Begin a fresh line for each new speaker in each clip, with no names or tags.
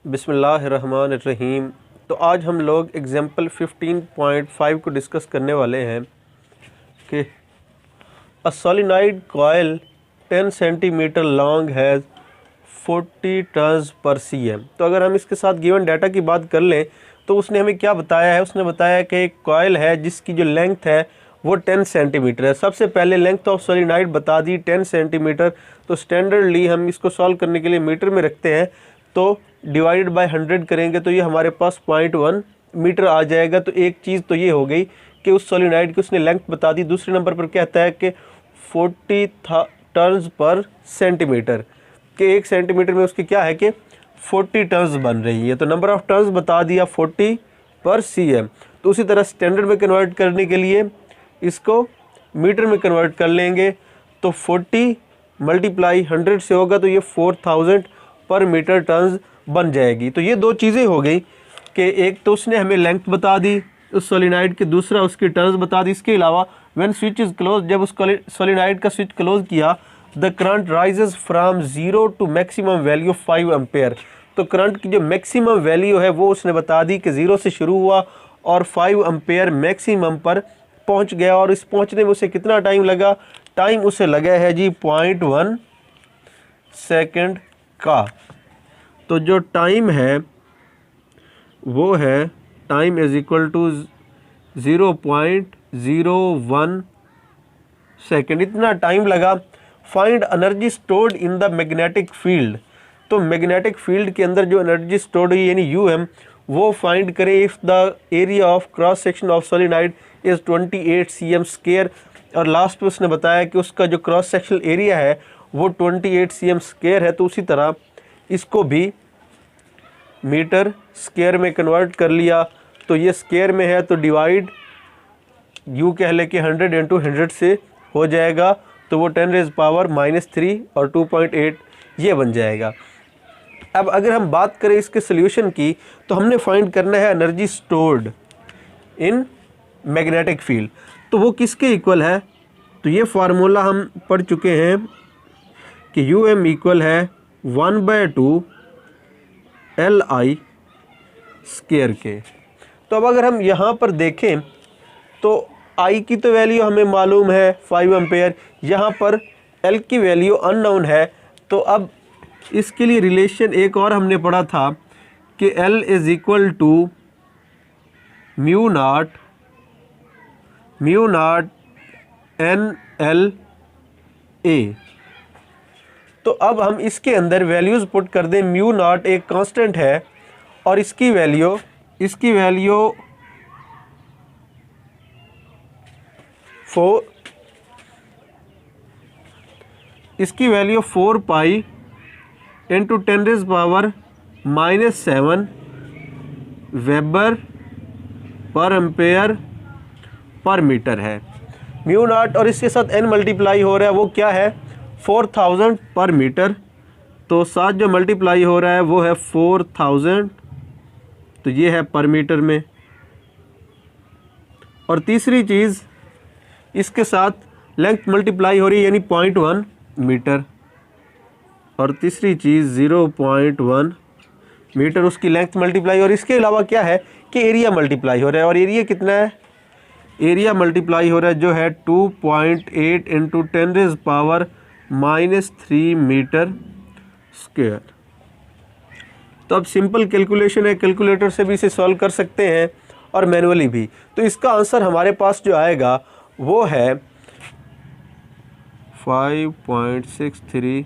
बिस्मिल्लाहिर्रहमानिर्रहीम। तो आज हम लोग एग्जाम्पल 15.5 को डिस्कस करने वाले हैं कि a solenoid coil 10 centimetre long has 40 turns per cm। तो अगर हम इसके साथ गिवन डाटा की बात कर लें तो उसने हमें क्या बताया है, उसने बताया कि एक कॉइल है जिसकी जो लेंथ है वो 10 सेंटीमीटर है। सबसे पहले लेंथ ऑफ सोलेनॉइड बता दी 10 सेंटीमीटर। तो स्टैंडर्डली हम इसको सॉल्व करने के लिए मीटर में रखते हैं, तो डिवाइडेड बाय 100 करेंगे तो ये हमारे पास 0.1 मीटर आ जाएगा। तो एक चीज़ तो ये हो गई कि उस सोलेनॉइड की उसने लेंथ बता दी। दूसरे नंबर पर कहता है कि 40 टर्न्स पर सेंटीमीटर, के 1 सेंटीमीटर में उसकी क्या है कि 40 टर्न्स बन रही है। तो नंबर ऑफ टर्न्स बता दिया 40 पर cm। तो उसी तरह स्टैंडर्ड में कन्वर्ट करने के लिए इसको मीटर में कन्वर्ट कर लेंगे, तो 40 मल्टीप्लाई 100 से होगा तो ये 4000 पर मीटर टर्न्स बन जाएगी। तो ये दो चीज़ें हो गई कि एक तो उसने हमें लेंथ बता दी उस सोलेनॉइड की, दूसरा उसकी टर्न्स बता दी। इसके अलावा व्हेन स्विच इज़ क्लोज, जब उस सोलेनॉइड का स्विच क्लोज किया, the current rises from 0 to maximum value 5 ampere. तो करंट की जो मैक्सिमम वैल्यू है वो उसने बता दी कि 0 से शुरू हुआ और 5 एम्पेयर मैक्सिमम पर पहुंच गया। और इस पहुंचने में उसे कितना टाइम लगा? टाइम उसे लगा है जी 0.1 सेकेंड का। तो जो टाइम है वो है time is equal to 0.01 second, इतना टाइम लगा। Find energy stored in the magnetic field. तो मैग्नेटिक फील्ड के अंदर जो एनर्जी स्टोर्ड हुई यानी UM वो फाइंड करें if the area of cross section of solenoid is 28 cm square. और लास्ट में उसने बताया कि उसका जो क्रॉस सेक्शनल एरिया है वो 28 cm स्क्वायर है। तो उसी तरह इसको भी मीटर स्क्वायर में कन्वर्ट कर लिया। तो ये स्क्वायर में है तो डिवाइड यू कह ले कि 100 इंटू 100 से हो जाएगा, तो वो 10⁻³ और 2.8 ये बन जाएगा। अब अगर हम बात करें इसके सोल्यूशन की, तो हमने फाइंड करना है energy stored in magnetic field. तो वो किसके इक्वल है? तो ये फार्मूला हम पढ़ चुके हैं कि UM इक्वल है 1/2 LI स्क्वायर के। तो अब अगर हम यहाँ पर देखें तो I की तो वैल्यू हमें मालूम है 5 एम्पेयर, यहाँ पर L की वैल्यू अननोन है। तो अब इसके लिए रिलेशन एक और हमने पढ़ा था कि L is equal to mu naught NLA। तो अब हम इसके अंदर वैल्यूज़ पुट कर दें। म्यू नॉट एक कांस्टेंट है और इसकी value 4 pi into 10⁻⁻7 weber per ampere per metre है। म्यू नॉट और इसके साथ n मल्टीप्लाई हो रहा है वो क्या है? 4000 पर मीटर। तो साथ जो मल्टीप्लाई हो रहा है वो है 4000, तो ये है पर मीटर में। और तीसरी चीज़ इसके साथ लेंथ मल्टीप्लाई हो रही है यानी 0.1 मीटर। और तीसरी चीज़ 0.1 मीटर उसकी लेंथ मल्टीप्लाई। और इसके अलावा क्या है कि एरिया मल्टीप्लाई हो रहा है। और एरिया कितना है? एरिया मल्टीप्लाई हो रहा है जो है 2.8 इंटू 10⁻³ मीटर स्क्वायर। तो अब सिंपल कैलकुलेशन है, कैलकुलेटर से भी इसे सॉल्व कर सकते हैं और मैनुअली भी। तो इसका आंसर हमारे पास जो आएगा वो है 5.63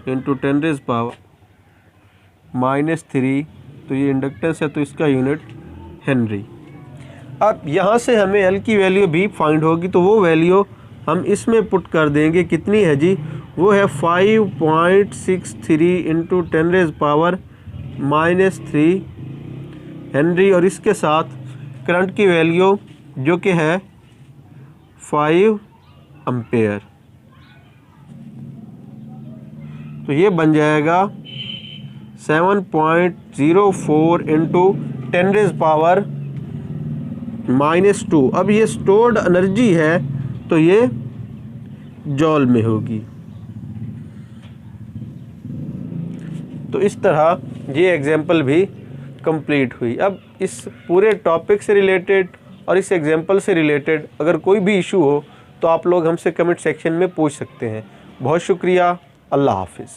इंटू 10⁻⁻3। तो ये इंडक्टेंस है तो इसका यूनिट हेनरी। अब यहाँ से हमें L की वैल्यू भी फाइंड होगी, तो वो वैल्यू हम इसमें पुट कर देंगे। कितनी है जी? वो है 5.63 इंटू 10⁻⁻3 हेनरी। और इसके साथ करंट की वैल्यू जो कि है 5 एम्पेयर। तो ये बन जाएगा 7.04 इंटू 10⁻⁻2। अब ये स्टोर्ड एनर्जी है तो ये जॉल में होगी। तो इस तरह ये एग्जाम्पल भी कंप्लीट हुई। अब इस पूरे टॉपिक से रिलेटेड और इस एग्जाम्पल से रिलेटेड अगर कोई भी इशू हो तो आप लोग हमसे कमेंट सेक्शन में पूछ सकते हैं। बहुत शुक्रिया। अल्लाह हाफिज़।